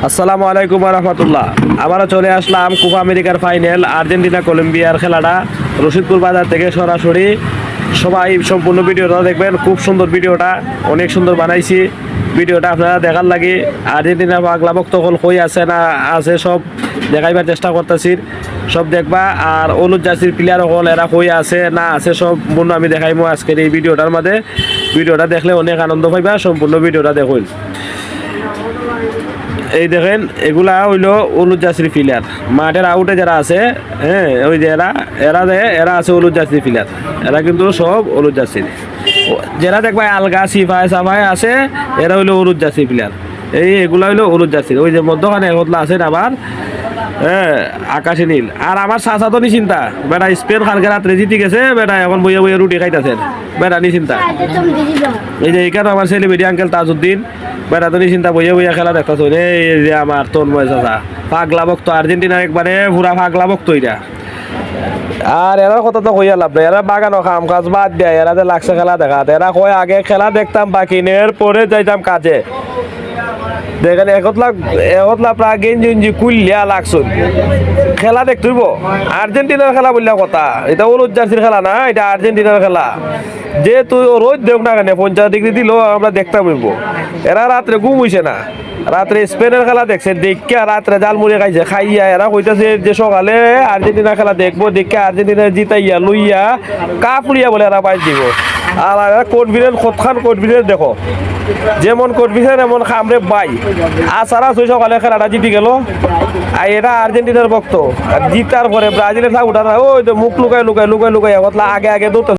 আসসালামু আলাইকুম রহমতুল্লাহ। আমরা চলে আসলাম কোপা আমেরিকার ফাইনাল আর্জেন্টিনা কলম্বিয়ার খেলাটা রশিদপুর বাজার থেকে সরাসরি। সবাই সম্পূর্ণ ভিডিওটা দেখবেন, খুব সুন্দর ভিডিওটা, অনেক সুন্দর বানাইছি ভিডিওটা। আপনারা দেখার লাগে আর্জেন্টিনা পাগলা ভক্ত হল কই আছে না আছে সব দেখাইবার চেষ্টা করতেছি, সব দেখবা। আর হলুদ জার্সির প্লেয়ার হল এরা কই আছে না আছে সব সম্পূর্ণ আমি দেখাইমো আজকের এই ভিডিওটার মধ্যে। ভিডিওটা দেখলে অনেক আনন্দ পাইবা, সম্পূর্ণ ভিডিওটা দেখুন। এই দেখেন এগুলা হইলো হলুদ জার্সির প্লেয়ার, মাঠের আউটে যারা আছে, হ্যাঁ ওই যে এরা আছে হলুদ জার্সির প্লেয়ার। এরা কিন্তু সব হলুদ জার্সির, যারা দেখবা আলগা সিফাই সাফাই আছে এরা হইলো হলুদ জার্সির প্লেয়ার। এগুলা হইলো হলুদ জার্সির। ওই যে মধ্যখানে হতলা আছে আবার, হ্যাঁ আকাশে নীল। আর আমার চাচা তো নিচিন্তা, বেটা স্পেন কালকে রাত্রে জিতে গেছে, বেটা এখন বইয়া বইয়া রুটি খাইতেছেন, বেটা নিচিন্তা। এই যে এখানে আমার সেলিব্রিটি আঙ্কেল তাজউদ্দিন, বেটা তো নিচিন্তা বইয়া বইয়া খেলা দেখতেছ। এই যে আমার তন্ময় চাচা পাগলা ভক্ত, আর্জেন্টিনার একবারে পুরা পাগলা ভক্ত এটা। আর এরার কথা তো কইয়া লাভ নাই, এরা বাগানো কাম কাজ বাদ দেয়, এরা যে লাগছে খেলা দেখাত। এরা কয় আগে খেলা দেখতাম বাকিনের পরে যাইতাম কাজে। দেখেন একতলা প্রায় গেঞ্জি কুলিয়া লাগছুন, খেলা দেখতেইব। আর্জেন্টিনার খেলা বললা কথা, এটা হলুদ জার্সির খেলা না, এটা আর্জেন্টিনার খেলা। যে তুই রোদ দেখ না কেন 50 ডিগ্রি দিল আমরা দেখতে পাইব। এরা রাত্রে ঘুম হইছে না, রাত্রে স্পেনের খেলা দেখছে, দেখে রাত্রে জালমুড়ি খাইছে, খাইয়া এরা কইতেছে যে সকালে আর্জেন্টিনা খেলা দেখবো, দেখে আর্জেন্টিনা জিতাইয়া লইয়া কাপুরিয়া বলে এরা পাই দিব। আর কনফিডেন্স কতখান কনফিডেন্স দেখো, যেমন কনফিডেন্স এমন খামরে বাই। আর সারা সকালে খেলাটা জিতে গেল। আর এটা আর্জেন্টিনার ভক্ত, আর জিতার পরে ব্রাজিলের থাক উঠা, ওই তো মুখ লুকাই লুকাই লুকাই লুকাই আগে আগে দৌড়তে